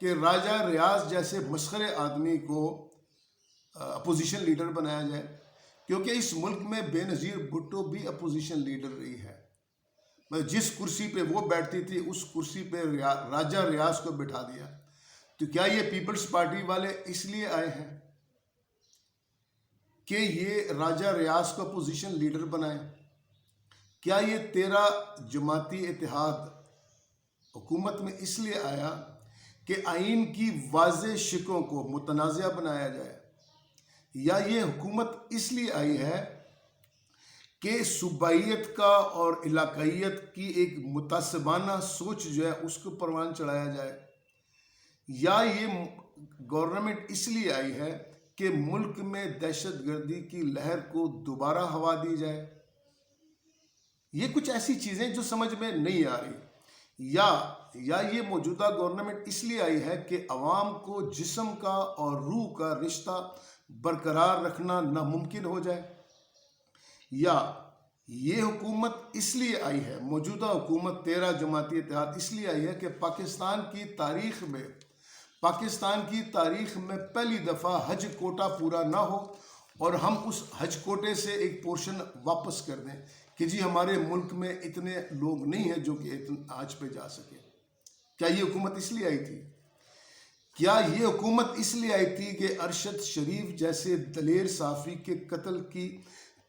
کہ راجہ ریاض جیسے مسخرے آدمی کو اپوزیشن لیڈر بنایا جائے، کیونکہ اس ملک میں بے نظیر بھٹو بھی اپوزیشن لیڈر رہی ہے۔ جس کرسی پہ وہ بیٹھتی تھی اس کرسی پہ راجہ ریاض کو بٹھا دیا۔ تو کیا یہ پیپلز پارٹی والے اس لیے آئے ہیں کہ یہ راجہ ریاض کو اپوزیشن لیڈر بنائیں؟ کیا یہ 13 جماعتی اتحاد حکومت میں اس لیے آیا کہ آئین کی واضح شقوں کو متنازع بنایا جائے؟ یا یہ حکومت اس لیے آئی ہے کہ صوبائیت کا اور علاقائیت کی ایک متعصبانہ سوچ جو ہے اس کو پروان چڑھایا جائے؟ یا یہ گورنمنٹ اس لیے آئی ہے کہ ملک میں دہشت گردی کی لہر کو دوبارہ ہوا دی جائے؟ یہ کچھ ایسی چیزیں جو سمجھ میں نہیں آ رہی۔ یا یہ موجودہ گورنمنٹ اس لیے آئی ہے کہ عوام کو جسم کا اور روح کا رشتہ برقرار رکھنا ناممکن ہو جائے؟ یا یہ حکومت اس لیے آئی ہے، موجودہ حکومت 13 جماعتی اتحاد اس لیے آئی ہے کہ پاکستان کی تاریخ میں پہلی دفعہ حج کوٹا پورا نہ ہو اور ہم اس حج کوٹے سے ایک پورشن واپس کر دیں کہ جی ہمارے ملک میں اتنے لوگ نہیں ہیں جو کہ حج پہ جا سکے؟ کیا یہ حکومت اس لیے آئی تھی؟ کیا یہ حکومت اس لیے آئی تھی کہ ارشد شریف جیسے دلیر صحافی کے قتل کی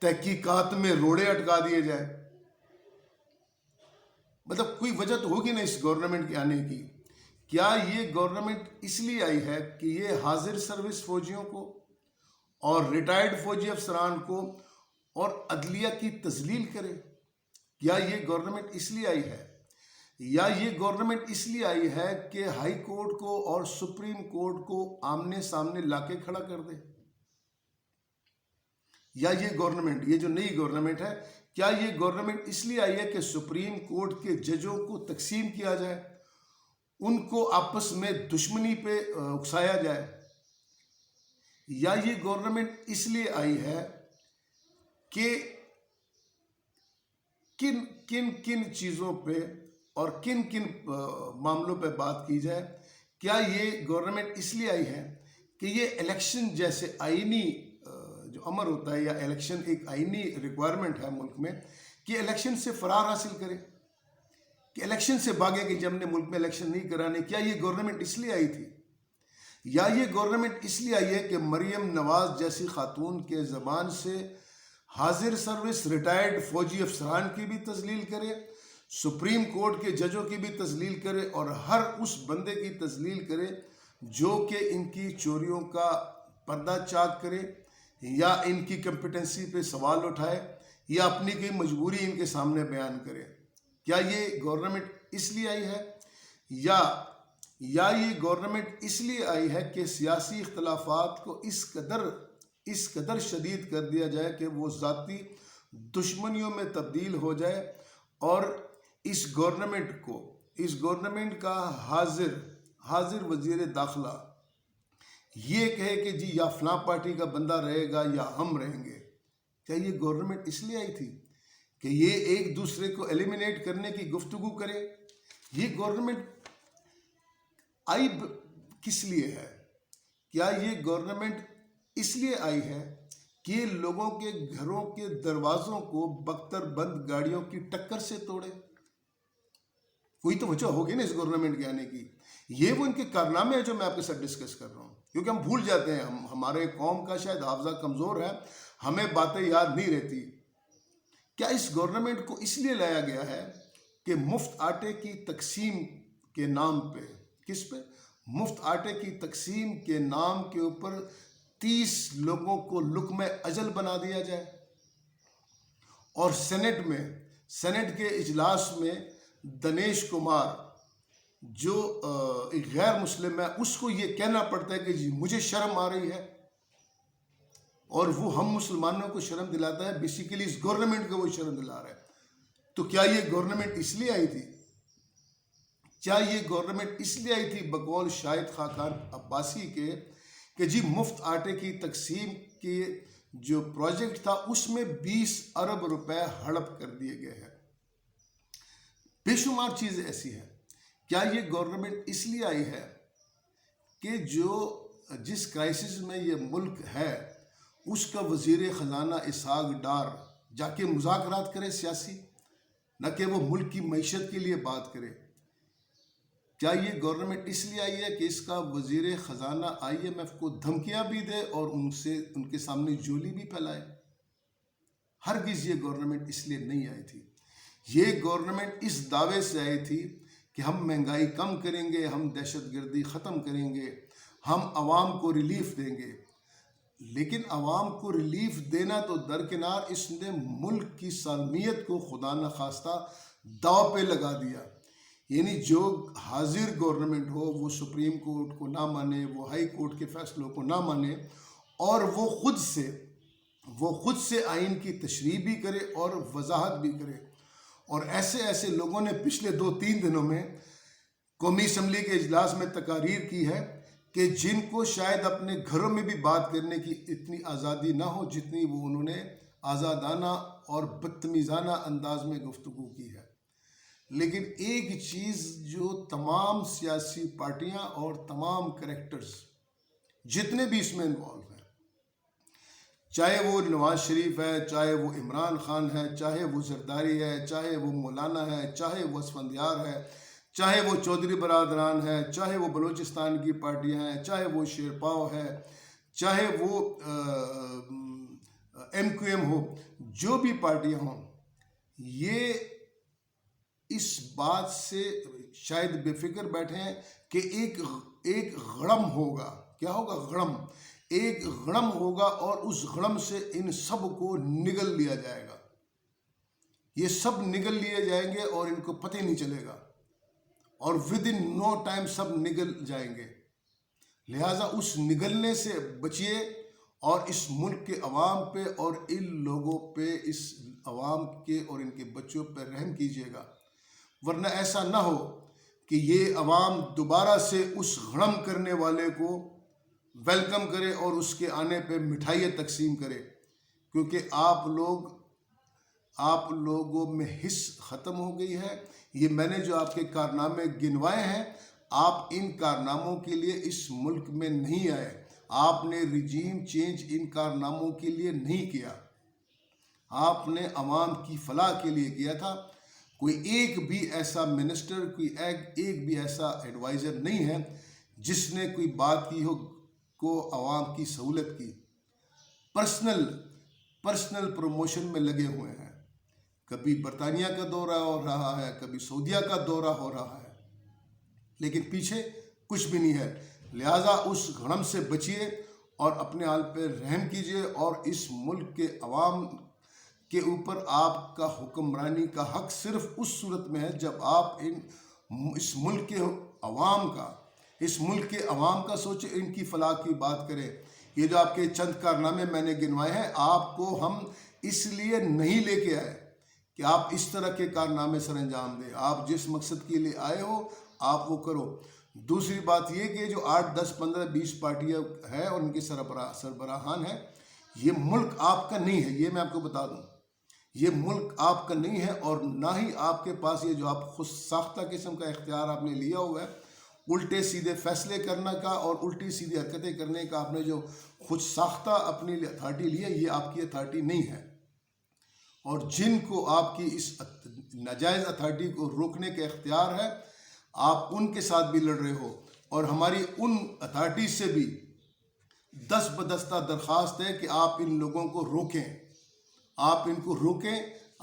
تحقیقات میں روڑے اٹکا دیے جائے؟ مطلب کوئی وجہ تو ہوگی نا اس گورنمنٹ کے آنے کی۔ کیا یہ گورنمنٹ اس لیے آئی ہے کہ یہ حاضر سروس فوجیوں کو اور ریٹائرڈ فوجی افسران کو اور عدلیہ کی تذلیل کرے؟ کیا یہ گورنمنٹ اس لیے آئی ہے؟ یا یہ گورنمنٹ اس لیے آئی ہے کہ ہائی کورٹ کو اور سپریم کورٹ کو آمنے سامنے لا کے کھڑا کر دے؟ یا یہ گورنمنٹ، یہ جو نئی گورنمنٹ ہے، کیا یہ گورنمنٹ اس لیے آئی ہے کہ سپریم کورٹ کے ججوں کو تقسیم کیا جائے، ان کو آپس میں دشمنی پہ اکسایا جائے؟ یا یہ گورنمنٹ اس لیے آئی ہے کہ کن چیزوں پہ اور کن معاملوں پہ بات کی جائے؟ کیا یہ گورنمنٹ اس لیے آئی ہے کہ یہ الیکشن جیسے آئینی جو امر ہوتا ہے، یا الیکشن ایک آئینی ریکوائرمنٹ ہے ملک میں، کہ الیکشن سے فرار حاصل کرے، کہ الیکشن سے بھاگے کہ جب ہم نے ملک میں الیکشن نہیں کرانے؟ کیا یہ گورنمنٹ اس لیے آئی تھی؟ یا یہ گورنمنٹ اس لیے آئی ہے کہ مریم نواز جیسی خاتون کے زبان سے حاضر سروس ریٹائرڈ فوجی افسران کی بھی تذلیل کرے، سپریم کورٹ کے ججوں کی بھی تذلیل کرے، اور ہر اس بندے کی تذلیل کرے جو کہ ان کی چوریوں کا پردہ چاک کرے، یا ان کی کمپیٹنسی پہ سوال اٹھائے، یا اپنی کوئی مجبوری ان کے سامنے بیان کرے؟ کیا یہ گورنمنٹ اس لیے آئی ہے؟ یا یہ گورنمنٹ اس لیے آئی ہے کہ سیاسی اختلافات کو اس قدر شدید کر دیا جائے کہ وہ ذاتی دشمنیوں میں تبدیل ہو جائے، اور اس گورنمنٹ کا حاضر وزیر داخلہ یہ کہے کہ جی یا فلاں پارٹی کا بندہ رہے گا یا ہم رہیں گے؟ کیا یہ گورنمنٹ اس لیے آئی تھی کہ یہ ایک دوسرے کو ایلیمینیٹ کرنے کی گفتگو کرے؟ یہ گورنمنٹ آئی کس لیے ہے؟ کیا یہ گورنمنٹ اس لیے آئی ہے کہ لوگوں کے گھروں کے دروازوں کو بختر بند گاڑیوں کی ٹکر سے توڑے؟ کوئی تو وجہ ہوگی نا اس گورنمنٹ کے آنے کی۔ یہ وہ ان کے کارنامے ہیں جو میں آپ کے ساتھ ڈسکس کر رہا ہوں، کیونکہ ہم بھول جاتے ہیں، ہمارے قوم کا شاید حافظہ کمزور ہے، ہمیں باتیں یاد نہیں رہتی۔ کیا اس گورنمنٹ کو اس لیے لایا گیا ہے کہ مفت آٹے کی تقسیم کے نام پہ، کس پہ؟ مفت آٹے کی تقسیم کے نام کے اوپر 30 لوگوں کو لقمہ اجل بنا دیا جائے، اور سینٹ کے اجلاس میں دنیش کمار جو ایک غیر مسلم ہے، اس کو یہ کہنا پڑتا ہے کہ جی مجھے شرم آ رہی ہے، اور وہ ہم مسلمانوں کو شرم دلاتا ہے، بیسیکلی اس گورنمنٹ کو وہ شرم دلا رہا ہے۔ تو کیا یہ گورنمنٹ اس لیے آئی تھی؟ کیا یہ گورنمنٹ اس لیے آئی تھی بقول شاہد خاقان عباسی کے کہ جی مفت آٹے کی تقسیم کے جو پروجیکٹ تھا اس میں 20 ارب روپے ہڑپ کر دیے گئے ہیں؟ بے شمار چیزیں ایسی ہیں۔ کیا یہ گورنمنٹ اس لیے آئی ہے کہ جس کرائسس میں یہ ملک ہے اس کا وزیر خزانہ اسحاق ڈار جا کے مذاکرات کرے سیاسی، نہ کہ وہ ملک کی معیشت کے لیے بات کرے۔ کیا یہ گورنمنٹ اس لیے آئی ہے کہ اس کا وزیر خزانہ IMF کو دھمکیاں بھی دے اور ان کے سامنے جولی بھی پھیلائے؟ ہرگز یہ گورنمنٹ اس لیے نہیں آئی تھی۔ یہ گورنمنٹ اس دعوے سے آئی تھی کہ ہم مہنگائی کم کریں گے، ہم دہشت گردی ختم کریں گے، ہم عوام کو ریلیف دیں گے۔ لیکن عوام کو ریلیف دینا تو درکنار، اس نے ملک کی سالمیت کو خدا نخواستہ داؤ پہ لگا دیا۔ یعنی جو حاضر گورنمنٹ ہو وہ سپریم کورٹ کو نہ مانے، وہ ہائی کورٹ کے فیصلوں کو نہ مانے، اور وہ خود سے آئین کی تشریح بھی کرے اور وضاحت بھی کرے۔ اور ایسے لوگوں نے پچھلے 2-3 دنوں میں قومی اسمبلی کے اجلاس میں تقاریر کی ہے کہ جن کو شاید اپنے گھروں میں بھی بات کرنے کی اتنی آزادی نہ ہو جتنی انہوں نے آزادانہ اور بدتمیزانہ انداز میں گفتگو کی ہے۔ لیکن ایک چیز جو تمام سیاسی پارٹیاں اور تمام کریکٹرز جتنے بھی اس میں انوالو ہیں، چاہے وہ نواز شریف ہے، چاہے وہ عمران خان ہے، چاہے وہ زرداری ہے، چاہے وہ مولانا ہے، چاہے وہ اسفندیار ہے، چاہے وہ چودھری برادران ہے، چاہے وہ بلوچستان کی پارٹیاں ہیں، چاہے وہ شیرپاؤ ہے، چاہے وہ MQM ہو، جو بھی پارٹیاں ہوں، یہ اس بات سے شاید بے فکر بیٹھے ہیں کہ ایک غڑم ہوگا۔ کیا ہوگا؟ غڑم۔ ایک غڑم ہوگا اور اس غڑم سے ان سب کو نگل لیا جائے گا۔ یہ سب نگل لیے جائیں گے اور ان کو پتہ ہی نہیں چلے گا، اور within no time سب نگل جائیں گے۔ لہٰذا اس نگلنے سے بچیے اور اس ملک کے عوام پہ اور ان لوگوں پہ، اس عوام کے اور ان کے بچوں پہ رحم کیجیے گا، ورنہ ایسا نہ ہو کہ یہ عوام دوبارہ سے اس غڑم کرنے والے کو ویلکم کرے اور اس کے آنے پہ مٹھائیاں تقسیم کرے، کیونکہ آپ لوگوں میں حس ختم ہو گئی ہے۔ یہ میں نے جو آپ کے کارنامے گنوائے ہیں، آپ ان کارناموں کے لیے اس ملک میں نہیں آئے، آپ نے رجیم چینج ان کارناموں کے لیے نہیں کیا، آپ نے عوام کی فلاح کے لیے کیا تھا۔ کوئی ایک بھی ایسا منسٹر، کوئی ایک بھی ایسا ایڈوائزر نہیں ہے جس نے کوئی بات کی ہو کو عوام کی سہولت کی۔ پرسنل پروموشن میں لگے ہوئے ہیں، کبھی برطانیہ کا دورہ ہو رہا ہے، کبھی سعودیہ کا دورہ ہو رہا ہے، لیکن پیچھے کچھ بھی نہیں ہے۔ لہٰذا اس غم سے بچیے اور اپنے حال پہ رحم کیجیے، اور اس ملک کے عوام کے اوپر آپ کا حکمرانی کا حق صرف اس صورت میں ہے جب آپ اس ملک کے عوام کا سوچیں، ان کی فلاح کی بات کریں۔ یہ جو آپ کے چند کارنامے میں نے گنوائے ہیں، آپ کو ہم اس لیے نہیں لے کے آئے کہ آپ اس طرح کے کارنامے سر انجام دیں۔ آپ جس مقصد کے لیے آئے ہو آپ وہ کرو۔ دوسری بات یہ کہ جو 8, 10, 15, 20 پارٹیاں ہیں اور ان کے سربراہان ہیں، یہ ملک آپ کا نہیں ہے، یہ میں آپ کو بتا دوں۔ یہ ملک آپ کا نہیں ہے، اور نہ ہی آپ کے پاس یہ جو آپ خود ساختہ قسم کا اختیار آپ نے لیا ہوا ہے، الٹے سیدھے فیصلے کرنے کا اور الٹی سیدھی حرکتیں کرنے کا، آپ نے جو خود ساختہ اپنی اتھارٹی لی ہے، یہ آپ کی اتھارٹی نہیں ہے۔ اور جن کو آپ کی اس ناجائز اتھارٹی کو روکنے کا اختیار ہے، آپ ان کے ساتھ بھی لڑ رہے ہو، اور ہماری ان اتھارٹی سے بھی دست بدستہ درخواست ہے کہ آپ ان لوگوں کو روکیں، آپ ان کو روکیں،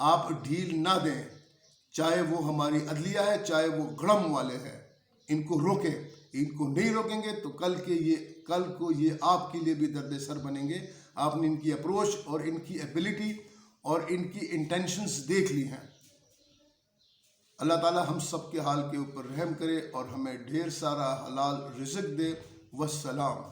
آپ ڈھیل نہ دیں، چاہے وہ ہماری عدلیہ ہے، چاہے وہ گڑم والے ہیں، ان کو روکیں۔ ان کو نہیں روکیں گے تو کل کو یہ آپ کے لیے بھی درد سر بنیں گے۔ آپ نے ان کی اپروچ اور ان کی ایبیلٹی اور ان کی انٹینشنز دیکھ لی ہیں۔ اللہ تعالیٰ ہم سب کے حال کے اوپر رحم کرے اور ہمیں ڈھیر سارا حلال رزق دے۔ والسلام۔